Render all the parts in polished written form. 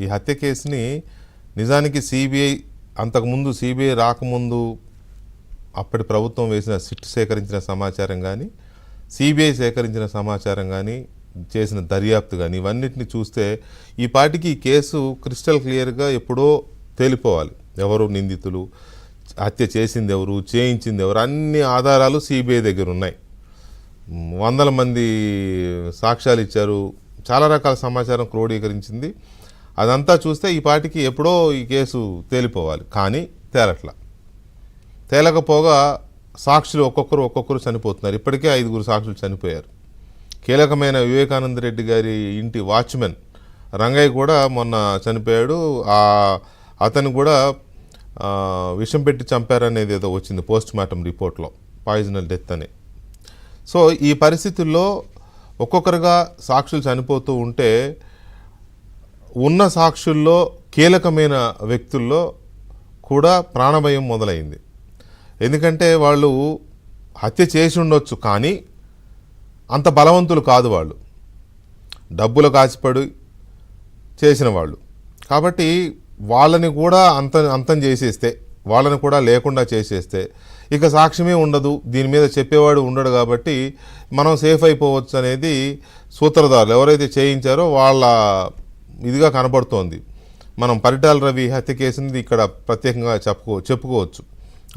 ఈ హత్య కేసుని నిజానికి సిబిఐ అంతకుముందు సిబిఐ రాకముందు అప్పటి ప్రభుత్వం వేసిన సిట్ సేకరించిన సమాచారం కానీ సిబిఐ సేకరించిన సమాచారం కానీ చేసిన దర్యాప్తు కానీ ఇవన్నిటిని చూస్తే ఈ పాటికి ఈ కేసు క్రిస్టల్ క్లియర్గా ఎప్పుడో తేలిపోవాలి. ఎవరు నిందితులు, హత్య చేసింది ఎవరు, చేయించింది ఎవరు, అన్ని ఆధారాలు సిబిఐ దగ్గర ఉన్నాయి. వందల మంది సాక్ష్యాలు ఇచ్చారు, చాలా రకాల సమాచారం క్రోడీకరించింది. అదంతా చూస్తే ఈ పాటికి ఎప్పుడో ఈ కేసు తేలిపోవాలి. కానీ తేలకపోగా సాక్షులు ఒక్కొక్కరు చనిపోతున్నారు. ఇప్పటికే 5 సాక్షులు చనిపోయారు. కీలకమైన వివేకానంద రెడ్డి గారి ఇంటి వాచ్మెన్ రంగయ్య కూడా మొన్న చనిపోయాడు. అతను కూడా విషం పెట్టి చంపారనేది ఏదో వచ్చింది పోస్ట్ మార్టం రిపోర్ట్లో, పాయిజనల్ డెత్ అని. సో ఈ పరిస్థితుల్లో ఒక్కొక్కరుగా సాక్షులు చనిపోతూ ఉంటే ఉన్న సాక్షుల్లో కీలకమైన వ్యక్తుల్లో కూడా ప్రాణభయం మొదలైంది. ఎందుకంటే వాళ్ళు హత్య చేసి ఉండొచ్చు, కానీ అంత బలవంతులు కాదు, వాళ్ళు డబ్బులు కాసిపడి చేసిన వాళ్ళు. కాబట్టి వాళ్ళని కూడా అంతం చేసేస్తే, వాళ్ళని కూడా లేకుండా చేసేస్తే ఇక సాక్ష్యమే ఉండదు, దీని మీద చెప్పేవాడు ఉండడు. కాబట్టి మనం సేఫ్ అయిపోవచ్చు అనేది సూత్రధారులు ఎవరైతే చేయించారో వాళ్ళ ఇదిగా కనబడుతోంది. మనం పరిటాల రవి హత్య కేసుని ఇక్కడ ప్రత్యేకంగా చెప్పుకోవచ్చు.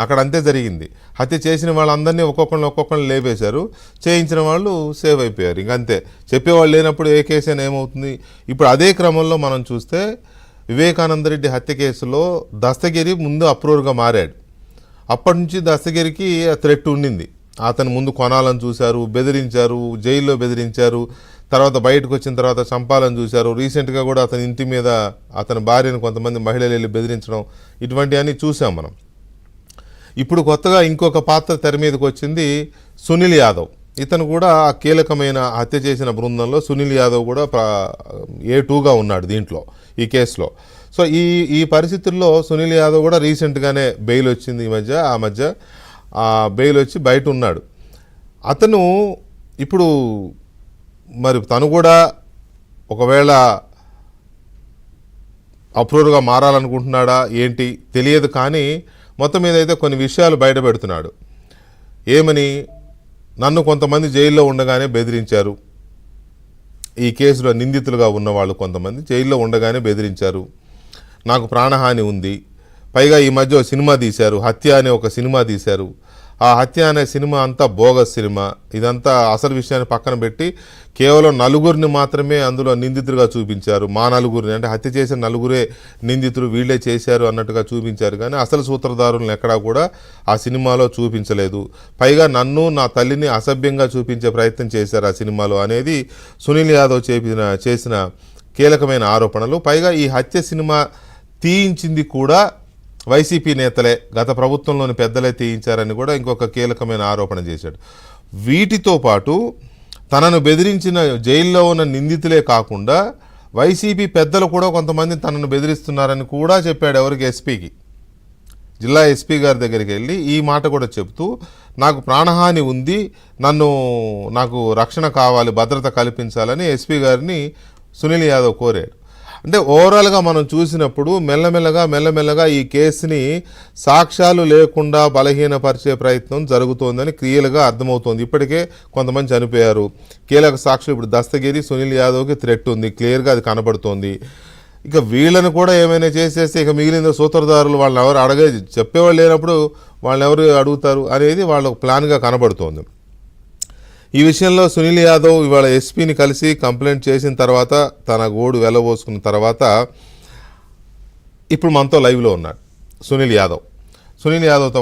అక్కడ అంతే జరిగింది. హత్య చేసిన వాళ్ళందరినీ ఒక్కొక్కరిని లేపేశారు, చేయించిన వాళ్ళు సేవ్ అయిపోయారు. ఇంకంతే, చెప్పేవాళ్ళు లేనప్పుడు ఏ కేసు అయినా ఏమవుతుంది. ఇప్పుడు అదే క్రమంలో మనం చూస్తే వివేకానందరెడ్డి హత్య కేసులో దస్తగిరి ముందు అప్రూవర్గా మారాడు. అప్పటి నుంచి దస్తగిరికి థ్రెట్ ఉండింది. అతను ముందు కొనాలని చూశారు, బెదిరించారు, జైల్లో బెదిరించారు, తర్వాత బయటకు వచ్చిన తర్వాత చంపాలని చూశారు. రీసెంట్గా కూడా అతని ఇంటి మీద అతని భార్యను కొంతమంది మహిళలు వెళ్ళి బెదిరించడం, ఇటువంటివన్నీ చూసాం మనం. ఇప్పుడు కొత్తగా ఇంకొక పాత్ర తెర మీదకి వచ్చింది సునీల్ యాదవ్. ఇతను కూడా ఆ కీలకమైన హత్య చేసిన బృందంలో సునీల్ యాదవ్ కూడా A2గా ఉన్నాడు దీంట్లో, ఈ కేసులో. సో ఈ పరిస్థితుల్లో సునీల్ యాదవ్ కూడా రీసెంట్గానే బెయిల్ వచ్చింది ఆ మధ్య బెయిల్ వచ్చి బయట ఉన్నాడు. అతను ఇప్పుడు మరి తను కూడా ఒకవేళ అప్రూవర్గా మారాలనుకుంటున్నాడా ఏంటి తెలియదు, కానీ మొత్తం మీద అయితే కొన్ని విషయాలు బయట పెడుతున్నాడు. ఏమని, నన్ను కొంతమంది జైల్లో ఉండగానే బెదిరించారు, ఈ కేసులో నిందితులుగా ఉన్నవాళ్ళు కొంతమంది జైల్లో ఉండగానే బెదిరించారు, నాకు ప్రాణహాని ఉంది, పైగా ఈ మధ్య సినిమా తీశారు, హత్య అనే ఒక సినిమా తీశారు, ఆ హత్య అనే సినిమా అంతా బోగస్ సినిమా, ఇదంతా అసలు విషయాన్ని పక్కన పెట్టి కేవలం 4 మాత్రమే అందులో నిందితులుగా చూపించారు. మా 4 అంటే హత్య చేసిన 4 నిందితులు, వీళ్ళే చేశారు అన్నట్టుగా చూపించారు, కానీ అసలు సూత్రధారులను ఎక్కడా కూడా ఆ సినిమాలో చూపించలేదు. పైగా నన్ను, నా తల్లిని అసభ్యంగా చూపించే ప్రయత్నం చేశారు ఆ సినిమాలో అనేది సునీల్ యాదవ్ చేసిన కీలకమైన ఆరోపణలు. పైగా ఈ హత్య సినిమా తీయించింది కూడా వైసీపీ నేతలే, గత ప్రభుత్వంలోని పెద్దలే తీయించారని కూడా ఇంకొక కీలకమైన ఆరోపణ చేశాడు. వీటితో పాటు తనను బెదిరించిన జైల్లో ఉన్న నిందితులే కాకుండా వైసీపీ పెద్దలు కూడా కొంతమంది తనను బెదిరిస్తున్నారని కూడా చెప్పాడు. ఎవరికి? ఎస్పీకి, జిల్లా ఎస్పీ గారి దగ్గరికి వెళ్ళి ఈ మాట కూడా చెప్తూ, నాకు ప్రాణహాని ఉంది, నాకు రక్షణ కావాలి, భద్రత కల్పించాలని ఎస్పీ గారిని సునీల్ యాదవ్ కోరాడు. అంటే ఓవరాల్గా మనం చూసినప్పుడు మెల్లమెల్లగా ఈ కేసుని సాక్ష్యాలు లేకుండా బలహీనపరిచే ప్రయత్నం జరుగుతోందని క్లియర్గా అర్థమవుతోంది. ఇప్పటికే కొంతమంది చనిపోయారు, కీలక సాక్షులు. ఇప్పుడు దస్తగిరి, సునీల్ యాదవ్కి థ్రెట్ ఉంది, క్లియర్గా అది కనబడుతోంది. ఇక వీళ్ళని కూడా ఏమైనా చేసేస్తే ఇక మిగిలిన సూత్రధారులు వాళ్ళని ఎవరు చెప్పేవాళ్ళు లేనప్పుడు వాళ్ళని ఎవరు అడుగుతారు అనేది వాళ్ళ ప్లాన్గా కనబడుతోంది. ఈ విషయంలో సునీల్ యాదవ్ ఇవాళ ఎస్పీని కలిసి కంప్లైంట్ చేసిన తర్వాత, తన గోడు వెలబోసుకున్న తర్వాత ఇప్పుడు మనతో లైవ్లో ఉన్నాడు సునీల్ యాదవ్తో